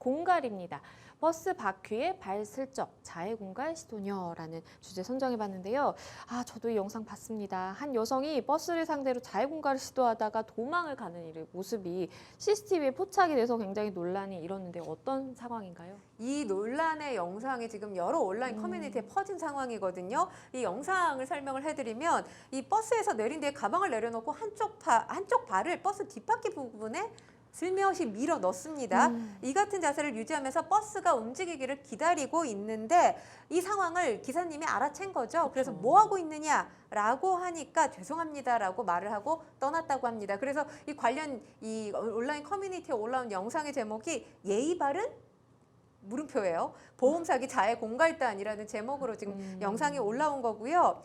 공갈입니다. 버스 바퀴에 발 슬쩍 자해 공갈 시도녀라는 주제 선정해봤는데요. 저도 이 영상 봤습니다. 한 여성이 버스를 상대로 자해 공갈을 시도하다가 도망을 가는 모습이 CCTV에 포착이 돼서 굉장히 논란이 일었는데 어떤 상황인가요? 이 논란의 영상이 지금 여러 온라인 커뮤니티에 퍼진 상황이거든요. 이 영상을 설명을 해드리면 이 버스에서 내린 뒤에 가방을 내려놓고 한쪽 발을 버스 뒷바퀴 부분에 슬며시 밀어 넣습니다. 이 같은 자세를 유지하면서 버스가 움직이기를 기다리고 있는데 이 상황을 기사님이 알아챈 거죠. 그래서 뭐 하고 있느냐라고 하니까 죄송합니다라고 말을 하고 떠났다고 합니다. 그래서 이 관련 이 온라인 커뮤니티에 올라온 영상의 제목이 예의 바른 물음표예요. 보험사기 자해 공갈단이라는 제목으로 지금 영상이 올라온 거고요.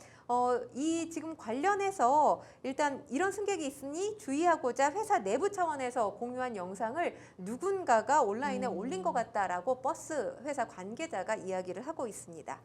이 지금 관련해서 일단 이런 승객이 있으니 주의하고자 회사 내부 차원에서 공유한 영상을 누군가가 온라인에 올린 것 같다라고 버스 회사 관계자가 이야기를 하고 있습니다.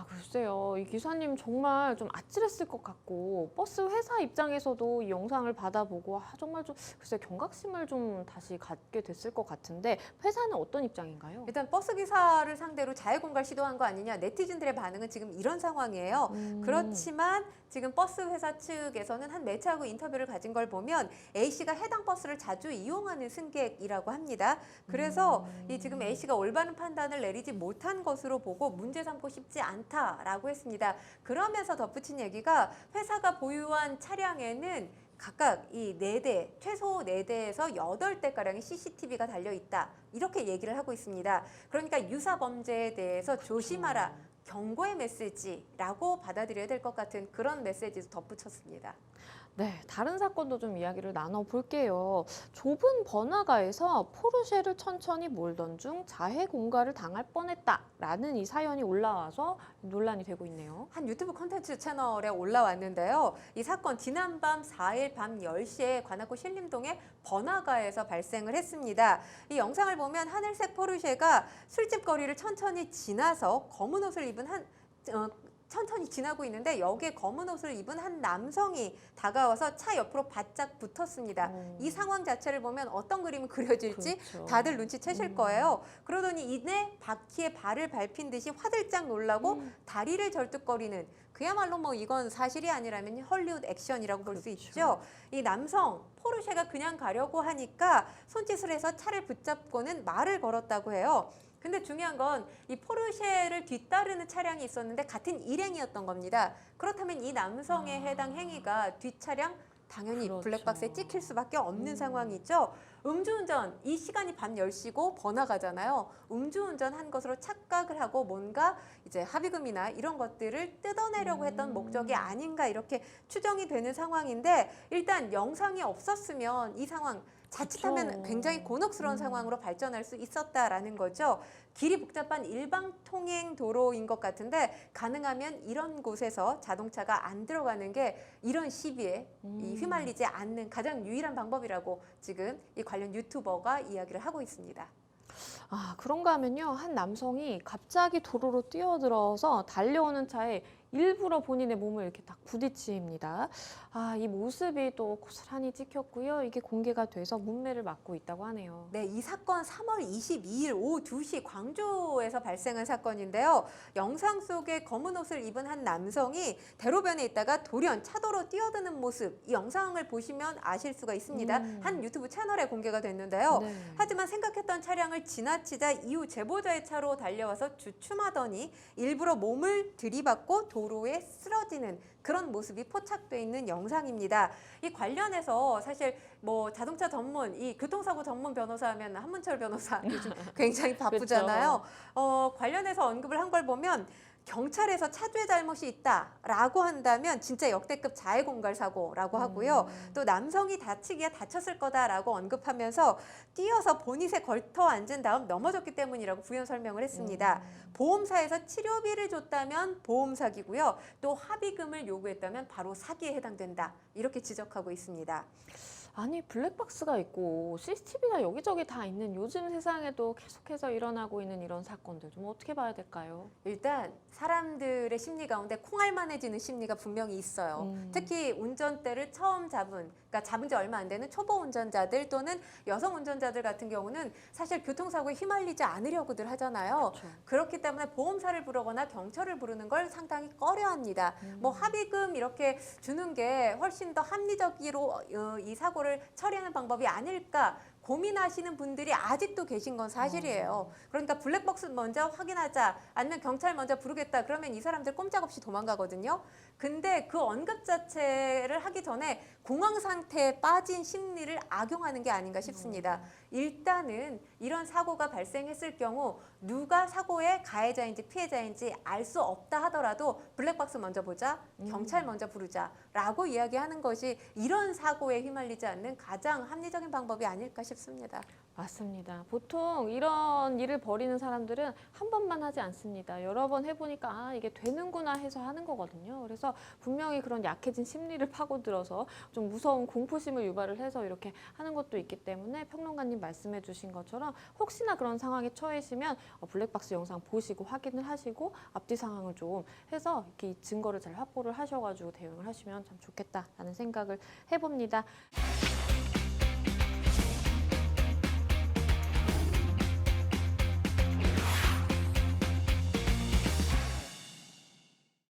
글쎄요. 이 기사님 정말 좀 아찔했을 것 같고 버스 회사 입장에서도 이 영상을 받아보고 정말 좀 글쎄 경각심을 좀 다시 갖게 됐을 것 같은데 회사는 어떤 입장인가요? 일단 버스 기사를 상대로 자해 공갈 시도한 거 아니냐 네티즌들의 반응은 지금 이런 상황이에요. 그렇지만 지금 버스 회사 측에서는 한 매체하고 인터뷰를 가진 걸 보면 A씨가 해당 버스를 자주 이용하는 승객이라고 합니다. 그래서 이 지금 A씨가 올바른 판단을 내리지 못한 것으로 보고 문제 삼고 싶지 않다라고 했습니다. 그러면서 덧붙인 얘기가 회사가 보유한 차량에는 각각 이 4대, 최소 4대에서 8대가량의 CCTV가 달려있다. 이렇게 얘기를 하고 있습니다. 그러니까 유사 범죄에 대해서 조심하라. 경고의 메시지라고 받아들여야 될 것 같은 그런 메시지도 덧붙였습니다. 네, 다른 사건도 좀 이야기를 나눠볼게요. 좁은 번화가에서 포르쉐를 천천히 몰던 중 자해 공갈을 당할 뻔했다라는 이 사연이 올라와서 논란이 되고 있네요. 한 유튜브 콘텐츠 채널에 올라왔는데요. 이 사건 지난밤 4일 밤 10시에 관악구 신림동의 번화가에서 발생을 했습니다. 이 영상을 보면 하늘색 포르쉐가 술집 거리를 천천히 지나서 검은 옷을 입은 천천히 지나고 있는데 여기에 검은 옷을 입은 한 남성이 다가와서 차 옆으로 바짝 붙었습니다. 이 상황 자체를 보면 어떤 그림이 그려질지 그렇죠. 다들 눈치채실 거예요. 그러더니 이내 바퀴에 발을 밟힌 듯이 화들짝 놀라고 다리를 절뚝거리는 그야말로 뭐 이건 사실이 아니라면 헐리우드 액션이라고 볼 수 있죠. 이 남성 포르쉐가 그냥 가려고 하니까 손짓을 해서 차를 붙잡고는 말을 걸었다고 해요. 근데 중요한 건 이 포르쉐를 뒤따르는 차량이 있었는데 같은 일행이었던 겁니다. 그렇다면 이 남성의 해당 행위가 뒷차량 당연히 그렇죠. 블랙박스에 찍힐 수밖에 없는 상황이죠. 음주운전, 이 시간이 밤 10시고 번화가잖아요. 음주운전한 것으로 착각을 하고 뭔가 이제 합의금이나 이런 것들을 뜯어내려고 했던 목적이 아닌가 이렇게 추정이 되는 상황인데 일단 영상이 없었으면 이 상황 자칫하면 그렇죠. 굉장히 곤혹스러운 상황으로 발전할 수 있었다라는 거죠. 길이 복잡한 일방통행 도로인 것 같은데 가능하면 이런 곳에서 자동차가 안 들어가는 게 이런 시비에 휘말리지 않는 가장 유일한 방법이라고 지금 이 관련 유튜버가 이야기를 하고 있습니다. 그런가 하면요. 한 남성이 갑자기 도로로 뛰어들어서 달려오는 차에 일부러 본인의 몸을 이렇게 딱 부딪힙니다. 이 모습이 또 고스란히 찍혔고요. 이게 공개가 돼서 문매를 맞고 있다고 하네요. 네, 이 사건 3월 22일 오후 2시 광주에서 발생한 사건인데요. 영상 속에 검은 옷을 입은 한 남성이 대로변에 있다가 돌연 차도로 뛰어드는 모습, 이 영상을 보시면 아실 수가 있습니다. 한 유튜브 채널에 공개가 됐는데요. 네. 하지만 생각했던 차량을 지나치자 이후 제보자의 차로 달려와서 주춤하더니 일부러 몸을 들이받고 도로에 쓰러지는 그런 모습이 포착돼 있는 영상입니다. 이 관련해서 사실 뭐 자동차 전문, 이 교통사고 전문 변호사 하면 한문철 변호사 요즘 굉장히 바쁘잖아요. 관련해서 언급을 한 걸 보면 경찰에서 차주의 잘못이 있다라고 한다면 진짜 역대급 자해 공갈 사고라고 하고요. 또 남성이 다치기야 다쳤을 거다라고 언급하면서 뛰어서 보닛에 걸터 앉은 다음 넘어졌기 때문이라고 부연 설명을 했습니다. 보험사에서 치료비를 줬다면 보험 사기고요. 또 합의금을 요구했다면 바로 사기에 해당된다. 이렇게 지적하고 있습니다. 아니 블랙박스가 있고 CCTV가 여기저기 다 있는 요즘 세상에도 계속해서 일어나고 있는 이런 사건들 좀 어떻게 봐야 될까요? 일단 사람들의 심리 가운데 콩알만해지는 심리가 분명히 있어요. 특히 운전대를 처음 그러니까 잡은 지 얼마 안 되는 초보 운전자들 또는 여성 운전자들 같은 경우는 사실 교통사고에 휘말리지 않으려고들 하잖아요. 그렇죠. 그렇기 때문에 보험사를 부르거나 경찰을 부르는 걸 상당히 꺼려합니다. 뭐 합의금 이렇게 주는 게 훨씬 더 합리적으로 이 사고를 처리하는 방법이 아닐까 고민하시는 분들이 아직도 계신 건 사실이에요. 그러니까 블랙박스 먼저 확인하자, 아니면 경찰 먼저 부르겠다, 그러면 이 사람들 꼼짝없이 도망가거든요. 근데 그 언급 자체를 하기 전에 공황 상태에 빠진 심리를 악용하는 게 아닌가 싶습니다. 일단은 이런 사고가 발생했을 경우 누가 사고의 가해자인지 피해자인지 알 수 없다 하더라도 블랙박스 먼저 보자, 경찰 먼저 부르자라고 이야기하는 것이 이런 사고에 휘말리지 않는 가장 합리적인 방법이 아닐까 싶습니다. 맞습니다. 보통 이런 일을 벌이는 사람들은 한 번만 하지 않습니다. 여러 번 해보니까 아 이게 되는구나 해서 하는 거거든요. 그래서 분명히 그런 약해진 심리를 파고들어서 좀 무서운 공포심을 유발을 해서 이렇게 하는 것도 있기 때문에 평론가님 말씀해 주신 것처럼 혹시나 그런 상황에 처해시면 블랙박스 영상 보시고 확인을 하시고 앞뒤 상황을 좀 해서 이렇게 이 증거를 잘 확보를 하셔가지고 대응을 하시면 참 좋겠다라는 생각을 해봅니다.